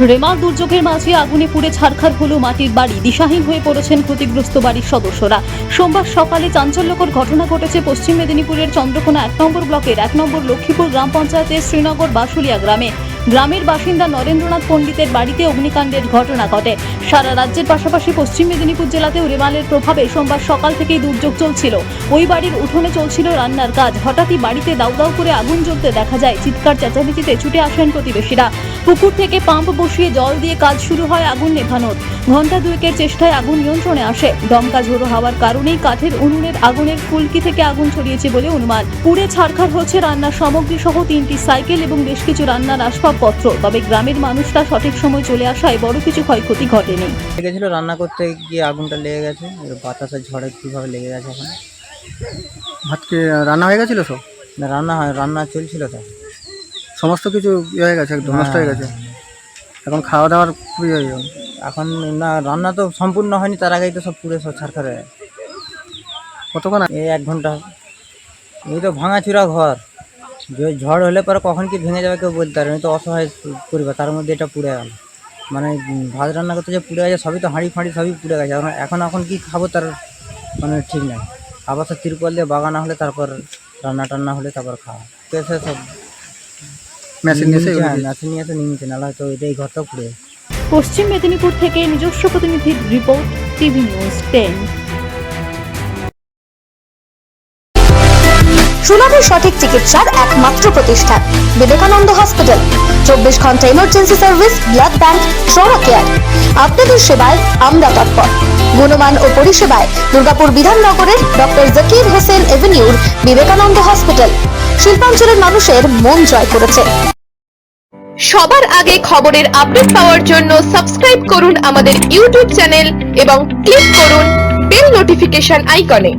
রেমাল দুর্যোগের মাঝে আগুনে পুড়ে ছারখার হলো মাটির বাড়ি। দিশাহীন হয়ে পড়েছেন ক্ষতিগ্রস্ত বাড়ির সদস্যরা। সোমবার সকালে চাঞ্চল্যকর ঘটনা ঘটেছে পশ্চিম মেদিনীপুরের চন্দ্রকোনা 1 নম্বর ব্লকের 1 নম্বর লক্ষ্মীপুর গ্রাম পঞ্চায়েতের শ্রীনগর বাসুলিয়া গ্রামে। গ্রামের বাসিন্দা নরেন্দ্রনাথ পণ্ডিতের বাড়িতে অগ্নিকাণ্ডের ঘটনা ঘটে। সারা রাজ্যের পাশাপাশি পশ্চিম মেদিনীপুর জেলাতেও রেমালের প্রভাবে সোমবার সকাল থেকেই দুর্যোগ চলছিল। ওই বাড়ির উঠোনে চলছিল রান্নার কাজ। হঠাৎই বাড়িতে দাউ দাউ করে আগুন জ্বলতে দেখা যায়। চিৎকার চেঁচামেচিতে ছুটে আসেন প্রতিবেশীরা। পুকুর থেকে পাম্প বসিয়ে জল দিয়ে কাজ শুরু হয় আগুন নেভানোর। ঘণ্টা দুয়েকের চেষ্টায় আগুন নিয়ন্ত্রণে আসে। দমকা ঝোড়ো হওয়ার কারণেই কাঠের উনুনের আগুনের ফুলকি থেকে আগুন ছড়িয়েছে বলে অনুমান। পুড়ে ছারখার হচ্ছে রান্নার সামগ্রী সহ 3টি সাইকেল এবং বেশ কিছু রান্নার আসবাবপত্র। তবে গ্রামের মানুষরা সঠিক সময় চলে আসায় বড় কিছু ক্ষয়ক্ষতি ঘটেনি। লেগেছিল রান্না করতে গিয়ে আগুনটা লেগে গেছে, বাতাসের ঝড়ে কীভাবে লেগে গেছে। এখন ভাত কি রান্না হয়ে গেছিলো সব? না, রান্না চলছিল তো। সমস্ত কিছু হয়ে গেছে, একদম নষ্ট হয়ে গেছে। এখন খাওয়া দাওয়ার খুবই হয়ে যাবে। এখন না, রান্না তো সম্পূর্ণ হয়নি, তার আগেই তো সব পুড়ে সব ছারখার হয়ে গেছে। কতক্ষণ এই 1 ঘন্টা। এই তো ভাঙাচুরা ঘর, যে ঝড় হলে পরে কখন কি ভেঙে যাবে কেউ বলতে পারে। আমি তো অসহায় পরিবার, তার মধ্যে এটা পুড়ে গেল। মানে ভাত রান্না করতে যে পুড়ে গেছে, সবই তো হাঁড়ি ফাঁড়ি সবই পুড়ে গেছে। এখন কি খাবো তার মানে ঠিক নাই। আবার সব তিরপল দিয়ে বাগানা হলে তারপর রান্না টান্না হলে তারপর খাওয়া পেয়েছে সব। মেশিন নিয়ে মেশিন নিয়ে এসে নিয়েছে, নাহলে হয়তো এই ঘরটাও পুড়ে গেছে। পশ্চিম মেদিনীপুর থেকে নিজস্ব প্রতিনিধির রিপোর্ট, টিভি নিউজ 10। সুলভের সঠিক চিকিৎসার একমাত্র প্রতিষ্ঠান বিবেকানন্দ হসপিটাল। 24 ঘন্টা emergency service, blood bank, trauma care. আপনাদের সেবায় আমরা তৎপর। গুণমান ও পরিষেবায় দুর্গাপুর বিধাননগরের ডক্টর জাকির হোসেন এভিনিউর বিবেকানন্দ হসপিটাল শিল্পাঞ্চলের মানুষের মন জয় করেছে। সবার আগে খবরের আপডেট পাওয়ার জন্য সাবস্ক্রাইব করুন আমাদের ইউটিউব চ্যানেল এবং ক্লিক করুন বেল নোটিফিকেশন আইকনে।